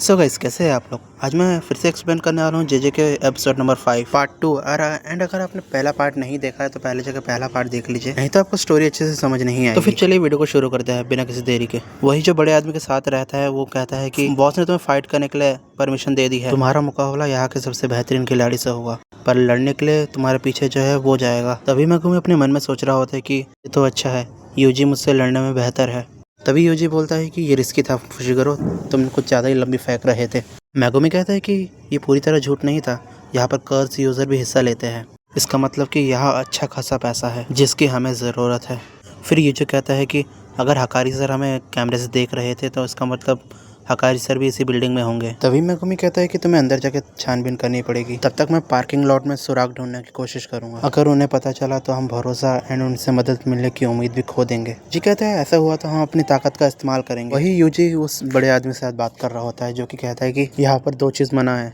So guys, कैसे हैं आप लोग। आज मैं फिर से एक्सप्लेन करने वाला हूँ जेजे के एपिसोड नंबर 5 पार्ट 2 एंड अगर आपने पहला पार्ट नहीं देखा है तो पहले जगह पहला पार्ट देख लीजिए, नहीं तो आपको स्टोरी अच्छे से समझ नहीं आएगी। तो फिर चलिए वीडियो को शुरू करते हैं बिना किसी देरी के। वही जो बड़े आदमी के साथ रहता है वो कहता है कि बॉस ने तुम्हें फाइट करने के लिए परमिशन दे दी है, तुम्हारा मुकाबला यहाँ के सबसे बेहतरीन खिलाड़ी से होगा, पर लड़ने के लिए तुम्हारे पीछे जो है वो जाएगा। तभी मैं अपने मन में सोच रहा होता है कि ये तो अच्छा है, यूजी मुझसे लड़ने में बेहतर है। तभी यूजी बोलता है कि ये रिस्की था फुशिगरो, तुम कुछ ज़्यादा ही लंबी फेंक रहे थे। मेगुमी कहता है कि ये पूरी तरह झूठ नहीं था, यहाँ पर कर्स यूज़र भी हिस्सा लेते हैं, इसका मतलब कि यहाँ अच्छा खासा पैसा है जिसकी हमें ज़रूरत है। फिर यूजी कहता है कि अगर हकारी सर हमें कैमरे से देख रहे थे तो इसका मतलब हकारी सर भी इसी बिल्डिंग में होंगे। तभी मेगुमी कहता है कि तुम्हें अंदर जाके छानबीन करनी पड़ेगी, तब तक मैं पार्किंग लॉट में सुराग ढूंढने की कोशिश करूंगा। अगर उन्हें पता चला तो हम भरोसा एंड उनसे मदद मिलने की उम्मीद भी खो देंगे। जी कहते हैं ऐसा हुआ तो हम अपनी ताकत का इस्तेमाल करेंगे। वही यूजी उस बड़े आदमी के साथ बात कर रहा होता है जो कि कहता है कि यहाँ पर 2 चीज़ मना है,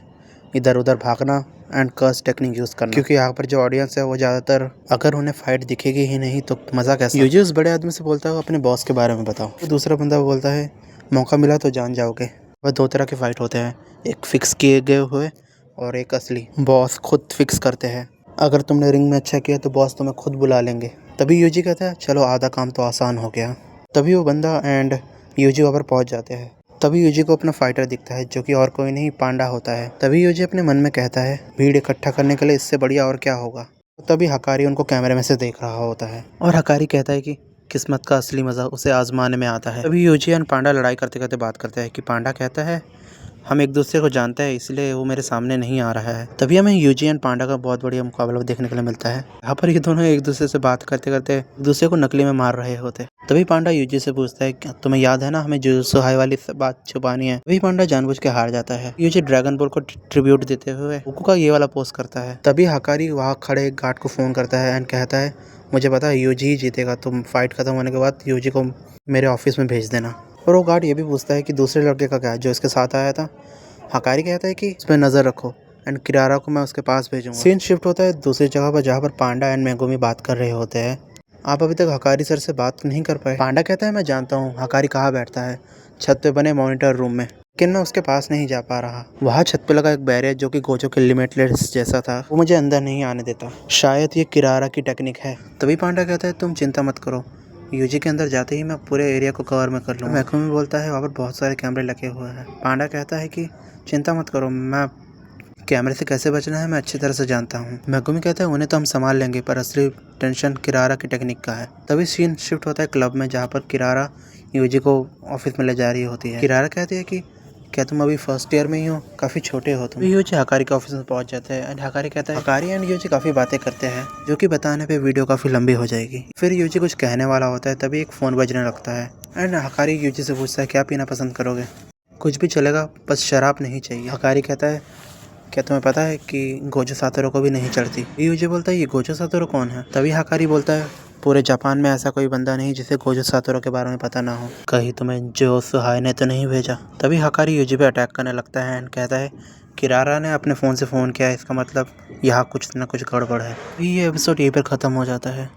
इधर उधर भागना एंड कर्स टेक्निक यूज़ करना, क्योंकि यहाँ पर जो ऑडियंस है वो ज़्यादातर अगर उन्हें फाइट दिखेगी ही नहीं तो मज़ा कैसा। यूजी उस बड़े आदमी से बोलता है अपने बॉस के बारे में बताओ। तो दूसरा बंदा बोलता है मौका मिला तो जान जाओगे। वह 2 तरह के फाइट होते हैं, एक फिक्स किए गए हुए और एक असली। बॉस खुद फिक्स करते हैं, अगर तुमने रिंग में अच्छा किया तो बॉस तुम्हें खुद बुला लेंगे। तभी यूजी कहता है चलो आधा काम तो आसान हो गया। तभी वो बंदा एंड यूजी वहाँ पर पहुँच जाते हैं। तभी यूजी को अपना फाइटर दिखता है जो कि और कोई नहीं पांडा होता है। तभी यूजी अपने मन में कहता है भीड़ इकट्ठा करने के लिए इससे बढ़िया और क्या होगा। तभी हकारी उनको कैमरे में से देख रहा होता है और हकारी कहता है कि किस्मत का असली मज़ा उसे आजमाने में आता है। तभी यूजी और पांडा लड़ाई करते करते बात करते हैं कि पांडा कहता है हम एक दूसरे को जानते हैं इसलिए वो मेरे सामने नहीं आ रहा है। तभी हमें यूजी एंड पांडा का बहुत बढ़िया मुकाबला देखने के लिए मिलता है। यहाँ पर ये दोनों एक दूसरे से बात करते करते एक दूसरे को नकली में मार रहे होते। तभी पांडा यूजी से पूछता है क्या तुम्हें याद है ना हमें जुजुत्सु हाई वाली बात छुपानी है। तभी पांडा जानबूझ के हार जाता है। यूजी ड्रैगन बॉल को ट्रिब्यूट देते हुए गोकू का ये वाला पोस्ट करता है। तभी हकारी वहाँ खड़े एक गार्ड को फ़ोन करता है एंड कहता है मुझे पता है यूजी ही जीतेगा, तुम फाइट खत्म होने के बाद यूजी को मेरे ऑफिस में भेज देना। और वो गार्ड ये भी पूछता है कि दूसरे लड़के का क्या है जो इसके साथ आया था। हकारी कहता है कि उस पर नज़र रखो एंड किरारा को मैं उसके पास भेजूंगा। सीन शिफ्ट होता है दूसरी जगह पर जहाँ पर पांडा एंड मेगुमी बात कर रहे होते हैं। आप अभी तक हकारी सर से बात नहीं कर पाए। पांडा कहता है मैं जानता हूँ हकारी कहाँ बैठता है, छत पे बने मॉनिटर रूम में, लेकिन मैं उसके पास नहीं जा पा रहा। वहाँ छत पे लगा एक बैरियर जो कि गोजो के लिमिटलेस जैसा था, वो मुझे अंदर नहीं आने देता। शायद ये किरारा की टेक्निक है। तभी पांडा कहता है तुम चिंता मत करो, यूजी के अंदर जाते ही मैं पूरे एरिया को कवर में कर लूँगा। मेगुमी बोलता है वहाँ पर बहुत सारे कैमरे लगे हुए हैं। पांडा कहता है कि चिंता मत करो, मैं कैमरे से कैसे बचना है मैं अच्छी तरह से जानता हूँ। मेगुमी कहता है उन्हें तो हम संभाल लेंगे पर असली टेंशन किरारा की टेक्निक का है। तभी सीन शिफ्ट होता है क्लब में जहाँ पर किरारा यूजी को ऑफिस में ले जा रही होती है। किरारा कहती है कि क्या तुम अभी फर्स्ट ईयर में ही हो, काफ़ी छोटे हो तुम। यूजी हकारी के ऑफिस में पहुंच जाते हैं एंड हकारी कहता है हकारी एंड यूजी काफ़ी बातें करते हैं जो कि बताने पे वीडियो काफ़ी लंबी हो जाएगी। फिर यूजी कुछ कहने वाला होता है तभी एक फ़ोन बजने लगता है एंड हकारी यूजी से पूछता है क्या पीना पसंद करोगे। कुछ भी चलेगा बस शराब नहीं चाहिए। हकारी कहता है क्या तुम्हें पता है कि गोजो सातोरू को भी नहीं चढ़ती। यूजी बोलता है ये गोजो सातोरू कौन है। तभी हकारी बोलता है पूरे जापान में ऐसा कोई बंदा नहीं जिसे गोजो सातोरू के बारे में पता ना हो, कहीं तुम्हें जुजुत्सु हाई ने तो नहीं भेजा। तभी हकारी यूजी पे अटैक करने लगता है एंड कहता है किरारा ने अपने फ़ोन से फ़ोन किया है, इसका मतलब यहाँ कुछ ना कुछ गड़बड़ है। ये एपिसोड यहीं पर ख़त्म हो जाता है।